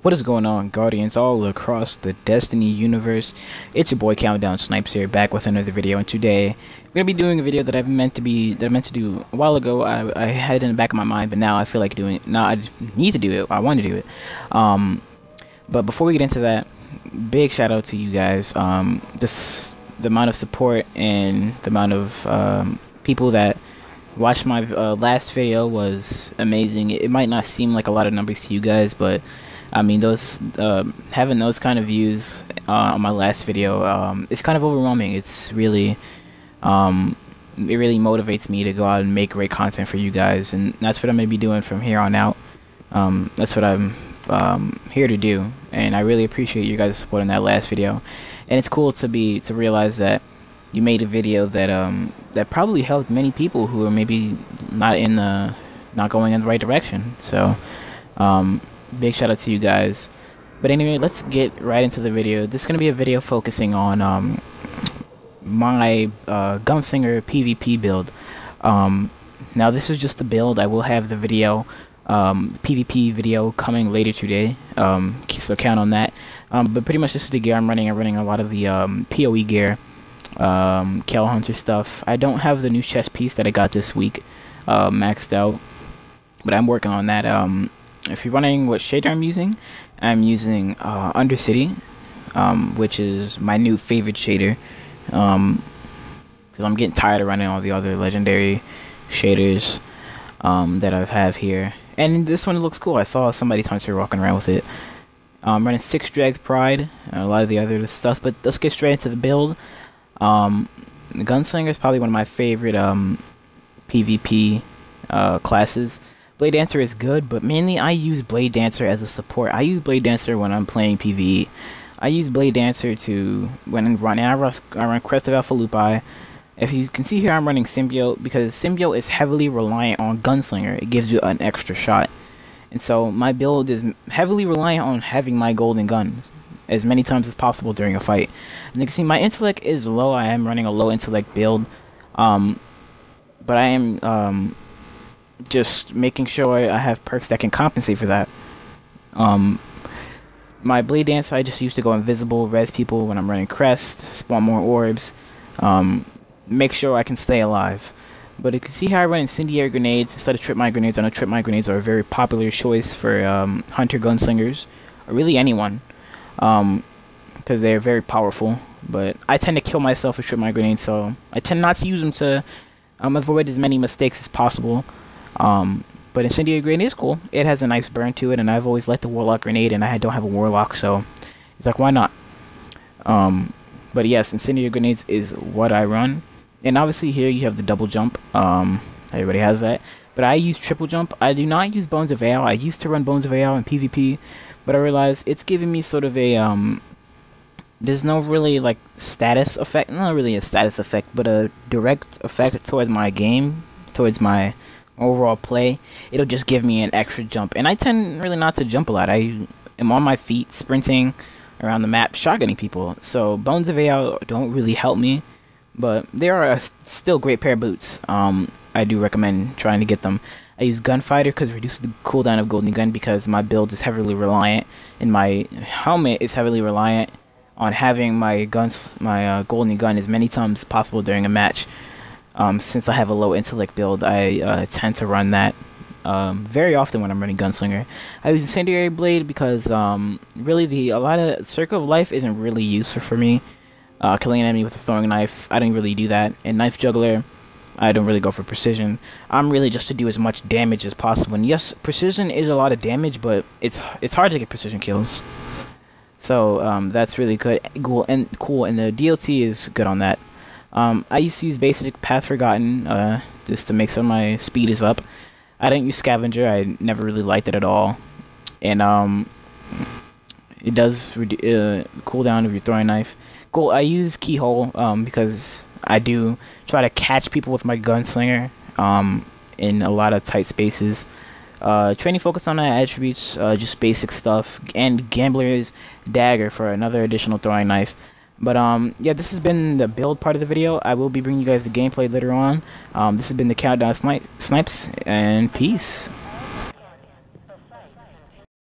What is going on, Guardians all across the Destiny universe? It's your boy Countdown Snipes here, back with another video, and today we're gonna be doing a video that I meant to do a while ago. I had it in the back of my mind, but now I feel like doing it. Now I just need to do it. I want to do it. But before we get into that, big shout out to you guys. The amount of support and the amount of people that watched my last video was amazing. It might not seem like a lot of numbers to you guys, but I mean, those having those kind of views on my last video, it's kind of overwhelming. It's really, it really motivates me to go out and make great content for you guys, and that's what I'm gonna be doing from here on out. That's what I'm here to do, and I really appreciate you guys' support in that last video. And it's cool to realize that you made a video that that probably helped many people who are maybe not going in the right direction. So big shout out to you guys. But anyway, let's get right into the video. This is going to be a video focusing on my Gunslinger PvP build. Now this is just the build. I will have the video, PvP video, coming later today, so count on that. But pretty much this is the gear I'm running. I'm running a lot of the PoE gear, Kill Hunter stuff. I don't have the new chest piece that I got this week maxed out, but I'm working on that. If you're wondering what shader I'm using Undercity, which is my new favorite shader, because I'm getting tired of running all the other legendary shaders that I have here. And this one looks cool. I saw somebody's hunter walking around with it. I'm running 6 Drags Pride and a lot of the other stuff, but let's get straight into the build. The Gunslinger is probably one of my favorite PvP classes. Blade Dancer is good, but mainly I use Blade Dancer as a support. I use Blade Dancer when I'm playing PvE. I use Blade Dancer when I'm running. I run Crest of Alpha Lupi. If you can see here, I'm running Symbiote because Symbiote is heavily reliant on Gunslinger. It gives you an extra shot. And so my build is heavily reliant on having my golden guns as many times as possible during a fight. And you can see my intellect is low. I am running a low intellect build. But I am just making sure I have perks that can compensate for that. My Blade Dancer, I just used to go invisible, res people when I'm running Crest, spawn more orbs, make sure I can stay alive. But you can see how I run incendiary grenades instead of trip mine grenades. I know trip mine grenades are a very popular choice for hunter gunslingers, or really anyone, because they're very powerful. But I tend to kill myself with trip mine grenades, so I tend not to use them to avoid as many mistakes as possible. But incendiary grenade is cool. It has a nice burn to it, and I've always liked the warlock grenade, and I don't have a warlock, so it's like, why not? But yes, incendiary grenades is what I run. And obviously here you have the double jump. Everybody has that. But I use triple jump. I do not use Bones of Ale. I used to run Bones of Ale in PvP, but I realized it's giving me sort of a there's no really like status effect. Not really a status effect, but a direct effect towards my game, towards my overall play. It'll just give me an extra jump, and I tend really not to jump a lot. I am on my feet sprinting around the map shotgunning people, so Bones of Ale don't really help me, but they are still great pair of boots. I do recommend trying to get them. I use Gunfighter because it reduces the cooldown of Golden Gun, because my build is heavily reliant, and my helmet is heavily reliant on having my Golden Gun as many times as possible during a match. Since I have a low intellect build, I tend to run that very often when I'm running Gunslinger. I use Incendiary Blade because really a lot of Circle of Life isn't really useful for me. Killing an enemy with a throwing knife, I don't really do that. And Knife Juggler, I don't really go for precision. I'm really just to do as much damage as possible. And yes, precision is a lot of damage, but it's hard to get precision kills. So that's really good, cool, and the DLT is good on that. I used to use basic Path Forgotten just to make sure my speed is up. I didn't use Scavenger. I never really liked it at all, and it does cool down if you're throwing a knife. Cool. I use Keyhole because I do try to catch people with my Gunslinger in a lot of tight spaces. Training focus on attributes, just basic stuff, and Gambler's Dagger for another additional throwing knife. But yeah, this has been the build part of the video. I will be bringing you guys the gameplay later on. This has been the Countdown Snipes, and peace.